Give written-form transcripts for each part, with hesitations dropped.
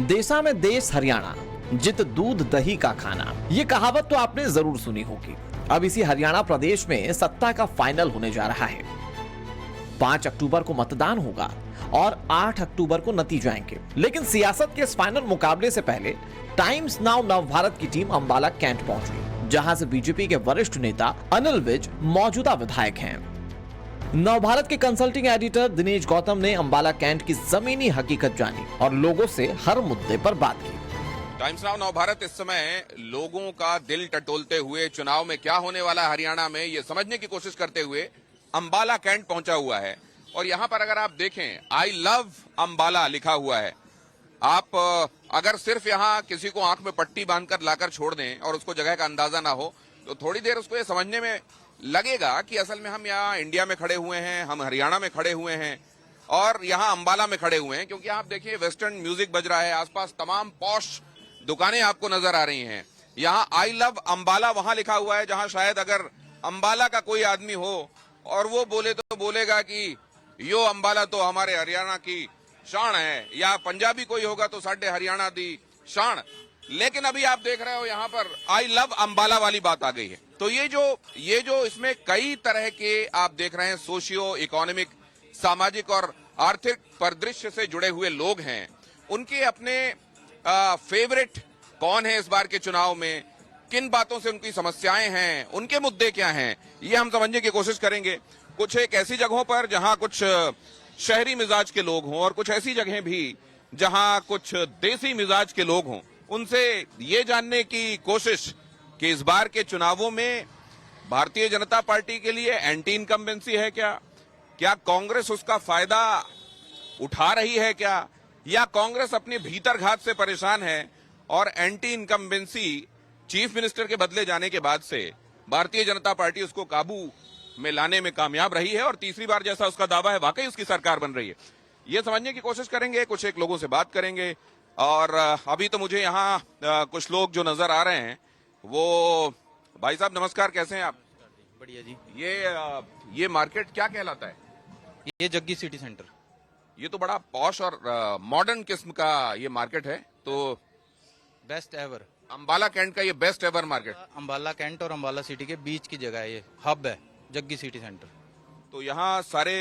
देशा में देश हरियाणा, जित दूध दही का खाना, ये कहावत तो आपने जरूर सुनी होगी। अब इसी हरियाणा प्रदेश में सत्ता का फाइनल होने जा रहा है। 5 अक्टूबर को मतदान होगा और 8 अक्टूबर को नतीजे आएंगे। लेकिन सियासत के इस फाइनल मुकाबले से पहले टाइम्स नाउ नवभारत की टीम अंबाला कैंट पहुंची, जहां से बीजेपी के वरिष्ठ नेता अनिल विज मौजूदा विधायक हैं। नवभारत के कंसल्टिंग एडिटर दिनेश गौतम ने अंबाला कैंट की जमीनी हकीकत जानी और लोगों से हर मुद्दे पर बात की। टाइम्स नाउ नवभारत इस समय लोगों का दिल टटोलते हुए चुनाव में क्या होने वाला है हरियाणा में ये समझने की कोशिश करते हुए अंबाला कैंट पहुंचा हुआ है। और यहां पर अगर आप देखें, आई लव अंबाला लिखा हुआ है। आप अगर सिर्फ यहां किसी को आंख में पट्टी बांधकर लाकर छोड़ दें और उसको जगह का अंदाजा ना हो तो थोड़ी देर उसको ये समझने में लगेगा कि असल में हम यहाँ इंडिया में खड़े हुए हैं, हम हरियाणा में खड़े हुए हैं और यहाँ अंबाला में खड़े हुए हैं। क्योंकि आप देखिए वेस्टर्न म्यूजिक बज रहा है, आसपास तमाम पॉश दुकानें आपको नजर आ रही हैं। यहाँ आई लव अंबाला वहां लिखा हुआ है जहां शायद अगर अंबाला का कोई आदमी हो और वो बोले तो बोलेगा कि यो अंबाला तो हमारे हरियाणा की शान है, या पंजाबी कोई होगा तो साढ़े हरियाणा दी शान। लेकिन अभी आप देख रहे हो यहाँ पर आई लव अंबाला वाली बात आ गई है। तो ये जो इसमें कई तरह के आप देख रहे हैं सोशियो इकोनॉमिक, सामाजिक और आर्थिक परिदृश्य से जुड़े हुए लोग हैं, उनके अपने फेवरेट कौन है इस बार के चुनाव में, किन बातों से उनकी समस्याएं हैं, उनके मुद्दे क्या हैं, ये हम समझने की कोशिश करेंगे। कुछ एक ऐसी जगहों पर जहां कुछ शहरी मिजाज के लोग हों और कुछ ऐसी जगहें भी जहां कुछ देसी मिजाज के लोग हों, उनसे ये जानने की कोशिश कि इस बार के चुनावों में भारतीय जनता पार्टी के लिए एंटी इनकम्बेंसी है क्या कांग्रेस उसका फायदा उठा रही है क्या, या कांग्रेस अपने भीतरघात से परेशान है और एंटी इनकम्बेंसी चीफ मिनिस्टर के बदले जाने के बाद से भारतीय जनता पार्टी उसको काबू में लाने में कामयाब रही है और तीसरी बार जैसा उसका दावा है वाकई उसकी सरकार बन रही है। ये समझने की कोशिश करेंगे, कुछ एक लोगों से बात करेंगे। और अभी तो मुझे यहाँ कुछ लोग जो नजर आ रहे हैं वो, भाई साहब नमस्कार, कैसे हैं आप? बढ़िया जी। ये मार्केट क्या कहलाता है? ये जग्गी सिटी सेंटर। ये तो बड़ा पॉश और मॉडर्न किस्म का ये मार्केट है। तो बेस्ट एवर अंबाला कैंट का ये best ever market, Ambala Cantt और अंबाला सिटी के बीच की जगह है, ये हब है जग्गी सिटी सेंटर। तो यहाँ सारे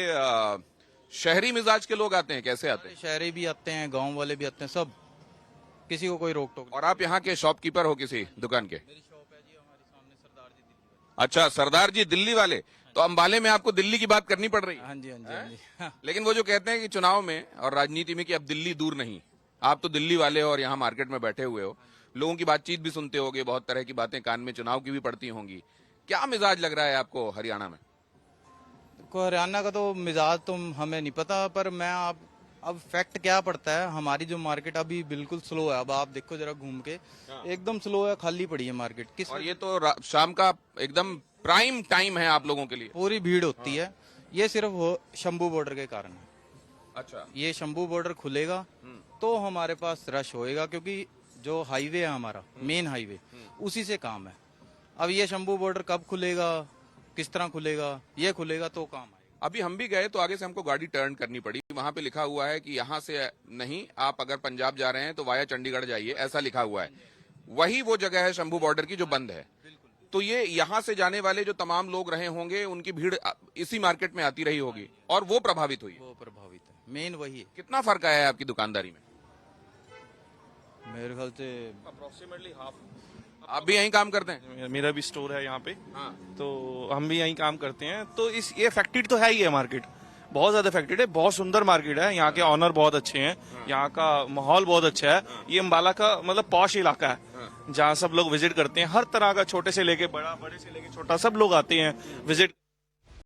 शहरी मिजाज के लोग आते हैं, कैसे आते हैं? शहरी भी आते हैं, गांव वाले भी आते हैं, सब, किसी को कोई रोक टोक। और आप यहाँ के शॉपकीपर हो किसी दुकान के? मेरी शॉप है जी हमारे सामने, सरदार जी दिल्ली वाले। अच्छा, सरदार जी दिल्ली वाले। तो अंबाले में आपको दिल्ली की बात करनी पड़ रही है? हाँ जी, हाँ जी, हाँ जी। हाँ। लेकिन वो जो कहते हैं कि चुनाव में और राजनीति में कि अब दिल्ली दूर नहीं, आप तो दिल्ली वाले हो और यहाँ मार्केट में बैठे हुए हो, लोगों की बातचीत भी सुनते होगे, बहुत तरह की बातें कान में चुनाव की भी पड़ती होंगी। क्या मिजाज लग रहा है आपको हरियाणा में? को हरियाणा का तो मिजाज तो हमें नहीं पता, पर मैं अब फैक्ट क्या पड़ता है, हमारी जो मार्केट अभी बिल्कुल स्लो है। अब आप देखो जरा घूम के, एकदम स्लो है, खाली पड़ी है मार्केट। किस और ये तो शाम का एकदम प्राइम टाइम है आप लोगों के लिए, पूरी भीड़ होती है। ये सिर्फ शंभू बॉर्डर के कारण है। अच्छा, ये शंभू बॉर्डर खुलेगा तो हमारे पास रश होएगा, क्योंकि जो हाईवे है हमारा, मेन हाईवे, उसी से काम है। अब ये शंभू बॉर्डर कब खुलेगा, किस तरह खुलेगा, ये खुलेगा तो काम आएगा। अभी हम भी गए तो आगे से हमको गाड़ी टर्न करनी पड़ी, वहां पे लिखा हुआ है कि यहाँ से नहीं, आप अगर पंजाब जा रहे हैं तो वाया चंडीगढ़ जाइए, ऐसा लिखा हुआ है। वही वो जगह है शंभू बॉर्डर की जो बंद है। तो ये यहाँ से जाने वाले जो तमाम लोग रहे होंगे, उनकी भीड़ इसी मार्केट में आती रही होगी और वो प्रभावित हुई। वो प्रभावित है, मेन वही है। कितना फर्क आया है आपकी दुकानदारी में? मेरे ख्याल से अप्रोक्सीमेटली हाफ। आप भी यहीं काम करते हैं? मेरा भी स्टोर है यहाँ पे। हाँ। तो हम भी यहीं काम करते हैं। तो ये अफेक्टेड तो है ही है मार्केट, बहुत ज्यादा अफेक्टेड है। बहुत सुंदर मार्केट है, यहाँ के ऑनर बहुत अच्छे हैं, यहाँ का माहौल बहुत अच्छा है। ये अंबाला का मतलब पॉश इलाका है जहाँ सब लोग विजिट करते हैं, हर तरह का, छोटे से लेके बड़ा, बड़े से लेके छोटा, सब लोग आते हैं विजिट।